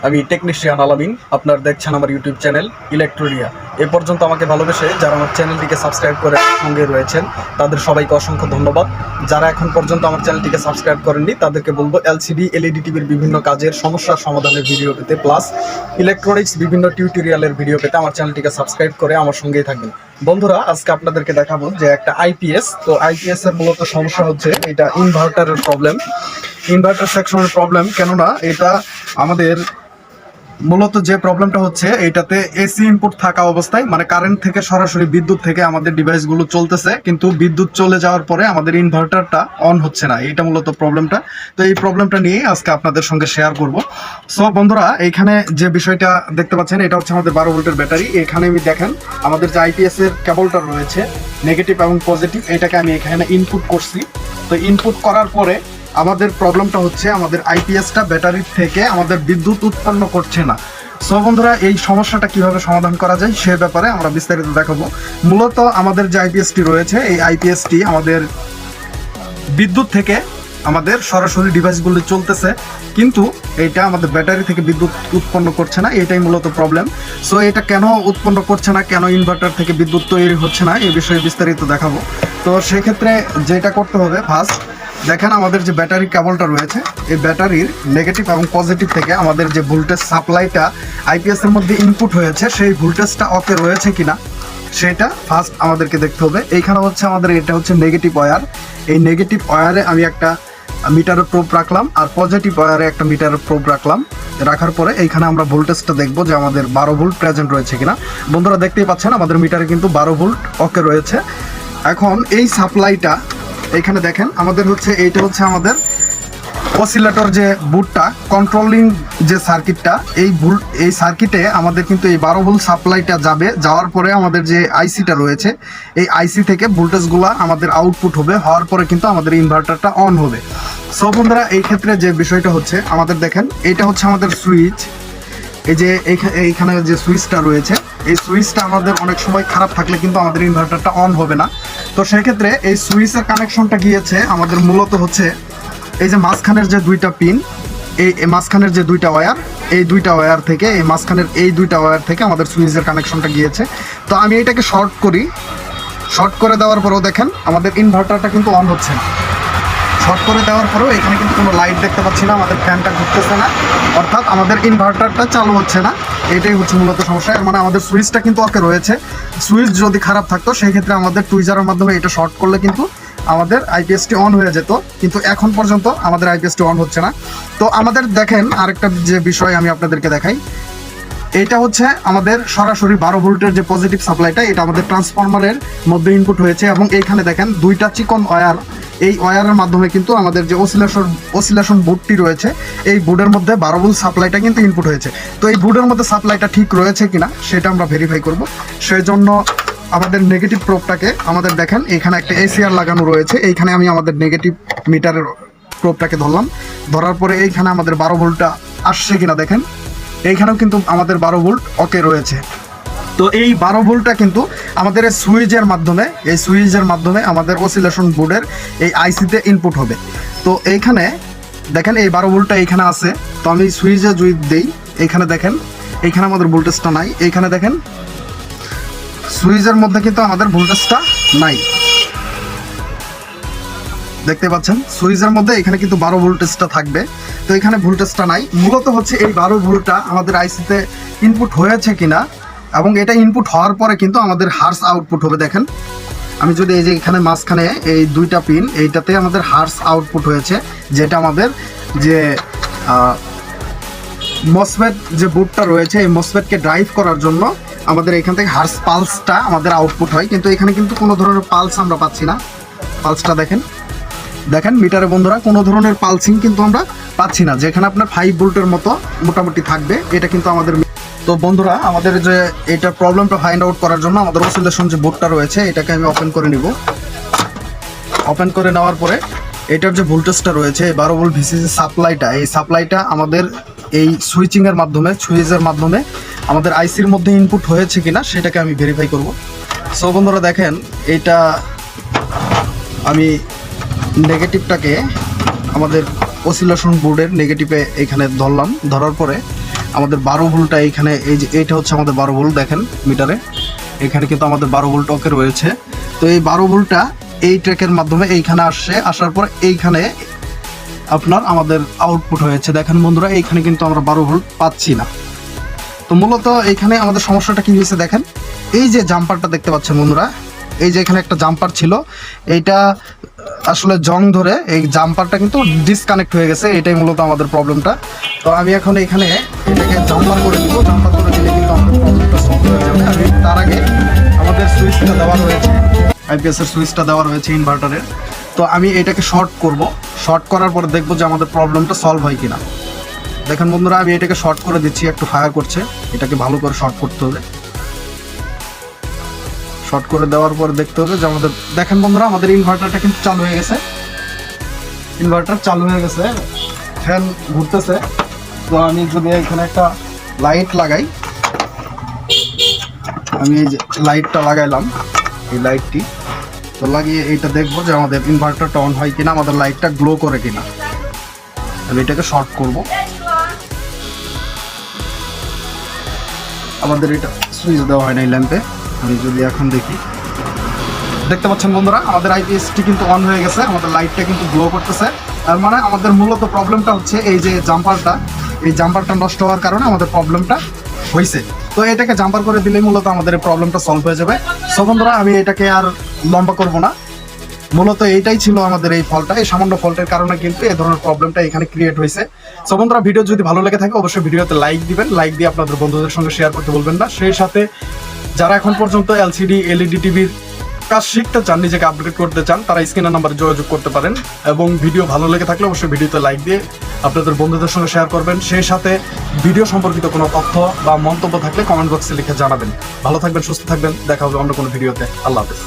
আমি টেকনিশিয়ান আলামিন, আপনারা দেখছেন আমার ইউটিউব চ্যানেল ইলেকট্রোডিয়া। এ পর্যন্ত আমাকে ভালোবেসে যারা আমার চ্যানেলটিকে সাবস্ক্রাইব করে সঙ্গে রয়েছেন তাদের সবাইকে অসংখ্য ধন্যবাদ। যারা এখন পর্যন্ত আমার চ্যানেলটিকে সাবস্ক্রাইব করেননি তাদেরকে বলবো এলসিডি এলইডি টিভির বিভিন্ন কাজের সমস্যার সমাধানের ভিডিও পেতে প্লাস ইলেকট্রনিক্স বিভিন্ন টিউটোরিয়ালের ভিডিও পেতে আমার চ্যানেলটিকে সাবস্ক্রাইব করে আমার সঙ্গেই থাকবেন। বন্ধুরা, আজকে আপনাদেরকে দেখাবো যে একটা আইপিএস, তো আইপিএস এর মূলত সমস্যা হচ্ছে এটা ইনভার্টারের প্রবলেম, ইনভার্টার সেকশনের প্রবলেম। কেননা এটা আমাদের মূলত যে প্রবলেমটা হচ্ছে এটাতে এসি ইনপুট থাকা অবস্থায়, মানে কারেন্ট থেকে সরাসরি বিদ্যুৎ থেকে আমাদের ডিভাইসগুলো চলতেছে, কিন্তু বিদ্যুৎ চলে যাওয়ার পরে আমাদের ইনভার্টারটা অন হচ্ছে না। এটা মূলত প্রবলেমটা। তো এই প্রবলেমটা নিয়ে আজকে আপনাদের সঙ্গে শেয়ার করব। সো বন্ধুরা, এইখানে যে বিষয়টা দেখতে পাচ্ছেন এটা হচ্ছে আমাদের 12 ভোল্টের ব্যাটারি। এখানে আমি দেখেন আমাদের যে আইপিএস এর কেবলটা রয়েছে নেগেটিভ এবং পজিটিভ, এটাকে আমি এখানে ইনপুট করছি। তো ইনপুট করার পরে আমাদের প্রবলেমটা হচ্ছে আমাদের আইপিএসটা ব্যাটারির থেকে আমাদের বিদ্যুৎ উৎপন্ন করছে না। সো বন্ধুরা, এই সমস্যাটা কিভাবে সমাধান করা যায় সে ব্যাপারে আমরা বিস্তারিত দেখাবো। মূলত আমাদের যে আইপিএসটি রয়েছে এই আইপিএসটি আমাদের বিদ্যুৎ থেকে আমাদের সরাসরি ডিভাইসগুলো চলতেছে, কিন্তু এটা আমাদের ব্যাটারি থেকে বিদ্যুৎ উৎপন্ন করছে না। এটাই মূলত প্রবলেম। সো এটা কেন উৎপন্ন করছে না, কেন ইনভার্টার থেকে বিদ্যুৎ তৈরি হচ্ছে না, এই বিষয়ে বিস্তারিত দেখাবো। তো সেক্ষেত্রে যেটা করতে হবে, ফার্স্ট দেখেন আমাদের যে ব্যাটারি কেবলটা রয়েছে এই ব্যাটারির নেগেটিভ এবং পজিটিভ থেকে আমাদের যে ভোল্টেজ সাপ্লাইটা আইপিএস এর মধ্যে ইনপুট হয়েছে সেই ভোল্টেজটা ওকে রয়েছে কিনা সেটা ফার্স্ট আমাদেরকে দেখতে হবে। এইখানে হচ্ছে আমাদের এটা হচ্ছে নেগেটিভ ওয়্যার। এই নেগেটিভ ওয়্যারে আমি একটা মিটারের প্রোব রাখলাম আর পজিটিভ ওয়্যারে একটা মিটারের প্রোব রাখলাম। রাখার পরে এইখানে আমরা ভোল্টেজটা দেখবো যে আমাদের 12 ভোল্ট প্রেজেন্ট রয়েছে কিনা। বন্ধুরা দেখতেই পাচ্ছেন আমাদের মিটারে কিন্তু 12 ভোল্ট ওকে রয়েছে। এখন এই সাপ্লাইটা এইখানে দেখেন আমাদের হচ্ছে এইটা হচ্ছে আমাদের অসিলেটর যে বুটটা কন্ট্রোলিং যে সার্কিটটা, এই সার্কিটে আমাদের কিন্তু এই 12 ভোল্ট সাপ্লাইটা যাওয়ার পরে আমাদের যে আইসিটা রয়েছে এই আইসি থেকে ভোল্টেজগুলো আমাদের আউটপুট হবে, হওয়ার পরে কিন্তু আমাদের ইনভার্টারটা অন হবে। সো বন্ধুরা, এই ক্ষেত্রে যে বিষয়টা হচ্ছে আমাদের দেখেন এটা হচ্ছে আমাদের সুইচ। এই যে এইখানে যে সুইচটা রয়েছে এই সুইচটা আমাদের অনেক সময় খারাপ থাকলে কিন্তু আমাদের ইনভার্টারটা অন হবে না। তো সেক্ষেত্রে এই সুইচের কানেকশনটা গিয়েছে আমাদের মূলত হচ্ছে এই যে মাঝখানের যে দুইটা পিন, এই মাঝখানের যে দুইটা ওয়্যার, এই দুইটা ওয়্যার থেকে এই মাঝখানের এই দুইটা ওয়্যার থেকে আমাদের সুইচের কানেকশনটা গিয়েছে। তো আমি এটাকে শর্ট করি, শর্ট করে দেওয়ার পরেও দেখেন আমাদের ইনভার্টারটা কিন্তু অন হচ্ছে না। শর্ট করে দেওয়ার পরেও এখানে কিন্তু কোনো লাইট দেখতে পাচ্ছি না, আমাদের ফ্যানটা ঘুরতেছে না, অর্থাৎ আমাদের ইনভার্টারটা চালু হচ্ছে না। এটাই হচ্ছে মূলত সমস্যা। মানে আমাদের সুইচটা কিন্তু ওকে রয়েছে। সুইচ যদি খারাপ থাকতো সেই ক্ষেত্রে আমাদের টুইজারের মাধ্যমে এটা শর্ট করলে কিন্তু আমাদের আইপিএসটি অন হয়ে যেত, কিন্তু এখন পর্যন্ত আমাদের আইপিএসটি অন হচ্ছে না। তো আমাদের দেখেন আরেকটা যে বিষয় আমি আপনাদেরকে দেখাই, এটা হচ্ছে আমাদের সরাসরি 12 ভোল্টের যে পজিটিভ সাপ্লাইটা এটা আমাদের ট্রান্সফরমারের মধ্যে ইনপুট হয়েছে, এবং এইখানে দেখেন দুইটা চিকন ওয়্যার, এই ওয়্যারের মাধ্যমে কিন্তু আমাদের যে অসিলেশন বোর্ডটি রয়েছে এই বোর্ডের মধ্যে 12 ভোল্ট সাপ্লাইটা কিন্তু ইনপুট হয়েছে। তো এই বোর্ডের মধ্যে সাপ্লাইটা ঠিক রয়েছে কিনা সেটা আমরা ভেরিফাই করব। সেই জন্য আমাদের নেগেটিভ প্রোবটাকে আমাদের দেখেন এখানে একটা এসিআর লাগানো রয়েছে, এইখানে আমি আমাদের নেগেটিভ মিটারের প্রোবটাকে ধরলাম। ধরার পরে এইখানে আমাদের 12 ভোল্টটা আসছে কিনা দেখেন, এইখানেও কিন্তু আমাদের 12 ভোল্ট ওকে রয়েছে। তো এই 12 ভোল্টটা কিন্তু আমাদের এই সুইচের মাধ্যমে আমাদের অসিলেশন বোর্ডের এই আইসিতে ইনপুট হবে। তো এইখানে দেখেন এই 12 ভোল্টটা এইখানে আছে। তো আমি সুইচে যদি দেই এইখানে দেখেন এইখানে আমাদের ভোল্টেজটা নাই। এইখানে দেখেন সুইচের মধ্যে কিন্তু আমাদের ভোল্টেজটা নাই, দেখতে পাচ্ছেন সুইচের মধ্যে এখানে কিন্তু 12 ভোল্টেজটা থাকবে। তো এখানে ভোল্টেজটা নাই। মূলত হচ্ছে এই 12 ভোল্টটা আমাদের আইসিতে ইনপুট হয়েছে কিনা, এবং এটা ইনপুট হওয়ার পরে কিন্তু আমাদের হার্স আউটপুট হবে। দেখেন আমি যদি এই যে এখানে মাঝখানে এই দুইটা পিন এইটাতে আমাদের হার্স আউটপুট হয়েছে, যেটা আমাদের যে মসফেট যে বোর্ডটা রয়েছে এই মসফেটকে ড্রাইভ করার জন্য আমাদের এখান থেকে হার্স পালসটা আমাদের আউটপুট হয়, কিন্তু এখানে কিন্তু কোনো ধরনের পালস আমরা পাচ্ছি না। পালসটা দেখেন মিটারে বন্ধুরা কোনো ধরনের পালসিং কিন্তু আমরা পাচ্ছি না, যেখানে আপনার 5 ভোল্টের মতো মোটামুটি থাকবে এটা কিন্তু আমাদের। তো বন্ধুরা, আমাদের যে এটা প্রবলেমটা ফাইন্ড আউট করার জন্য আমাদের অসিলেশন যে বোর্ডটা রয়েছে এটাকে আমি ওপেন করে নিব। ওপেন করে নেওয়ার পরে এটার যে ভোল্টেজটা রয়েছে এই 12 ভোল্ট ভিসিসি সাপ্লাইটা, এই সাপ্লাইটা আমাদের এই সুইচের মাধ্যমে আমাদের আইসির মধ্যে ইনপুট হয়েছে কিনা সেটাকে আমি ভেরিফাই করব। সো বন্ধুরা দেখেন, এইটা আমি নেগেটিভটাকে আমাদের অসিলেশন বোর্ডের নেগেটিভে এখানে ধরলাম। ধরার পরে আমাদের 12 ভোল্টটা এইখানে, এই যে এইটা হচ্ছে আমাদের 12 ভোল্ট, দেখেন মিটারে এখানে কিন্তু আমাদের 12 ভোল্ট ওকে রয়েছে। তো এই 12 ভোল্টটা এই ট্র্যাকের মাধ্যমে এইখানে আসছে, আসার পর এইখানে আপনার আমাদের আউটপুট হয়েছে। দেখেন বন্ধুরা, এইখানে কিন্তু আমরা 12 ভোল্ট পাচ্ছি না। তো মূলত এইখানে আমাদের সমস্যাটা কি হয়েছে দেখেন, এই যে জাম্পারটা দেখতে পাচ্ছেন বন্ধুরা, এই যে এখানে একটা জাম্পার ছিল, এইটা আসলে জং ধরে এই জাম্পারটা কিন্তু ডিসকানেক্ট হয়ে গেছে, এটাই মূলত আমাদের প্রবলেমটা। তো আমি এখন এখানে এটাকে জাম্পার করে দিব, জাম্পার করে দিলে কিন্তু আমাদের প্রবলেমটা সলভ হয়ে যাবে। আমি তার আগে আমাদের সুইচটা দেওয়া রয়েছে, আইপিএসের সুইচটা দেওয়া রয়েছে ইনভার্টারের। তো আমি এটাকে শর্ট করব, শর্ট করার পর দেখবো যে আমাদের প্রবলেমটা সলভ হয় কিনা। দেখেন বন্ধুরা, আমি এটাকে শর্ট করে দিচ্ছি, একটু ফায়ার করছে, এটাকে ভালো করে শর্ট করতে হবে। শর্ট করে দেওয়ার পর দেখতে হবে যে আমাদের, দেখেন বন্ধুরা আমাদের ইনভার্টারটা কিন্তু চালু হয়ে গেছে, ইনভার্টার চালু হয়ে গেছে, ফ্যান ঘুরতেছে। তো আমি যদি এখানে একটা লাইট লাগাই, আমি এই যে লাইটটা লাগাইলাম, এই লাইটটি তো লাগিয়ে এইটা দেখবো যে আমাদের ইনভার্টারটা অন হয় কিনা, আমাদের লাইটটা গ্লো করে কিনা। আমি এটাকে শর্ট করব। আমাদের এটা সুইচ দেওয়া হয় না এই ল্যাম্পে, আমি যদি এখন দেখি, দেখতে পাচ্ছেন বন্ধুরা আমাদের আইপিএসটি কিন্তু অন হয়ে গেছে, আমাদের লাইটটা কিন্তু গ্লো করতেছে। তার মানে আমাদের মূলত প্রবলেমটা হচ্ছে এই যে জাম্পারটা, এই জাম্পারটা নষ্ট হওয়ার কারণে আমাদের প্রবলেমটা হয়েছে। তো এটাকে জাম্পার করে দিলেই মূলত আমাদের এই প্রবলেমটা সলভ হয়ে যাবে। সো বন্ধুরা, আমি এটাকে আর লম্বা করব না, মূলত এইটাই ছিল আমাদের এই ফল্টটা, এই সামান্য ফল্টের কারণে কিন্তু এই ধরনের প্রবলেমটা এখানে ক্রিয়েট হয়েছে। সো বন্ধুরা, ভিডিও যদি ভালো লেগে থাকে অবশ্যই ভিডিওতে লাইক দিবেন, লাইক দিয়ে আপনাদের বন্ধুদের সঙ্গে শেয়ার করতে বলবেন না। সেই সাথে যারা এখন পর্যন্ত এলসিডি এলইডি টিভির কাজ শিখতে চান, নিজেকে আপডেট করতে চান, তারা স্ক্রিনের নাম্বারে যোগাযোগ করতে পারেন। এবং ভিডিও ভালো লেগে থাকলে অবশ্যই ভিডিওতে লাইক দিয়ে আপনাদের বন্ধুদের সঙ্গে শেয়ার করবেন। সেই সাথে ভিডিও সম্পর্কিত কোনো তথ্য বা মন্তব্য থাকলে কমেন্ট বক্সে লিখে জানাবেন। ভালো থাকবেন, সুস্থ থাকবেন, দেখা হবে অন্য কোনো ভিডিওতে। আল্লাহ হাফেজ।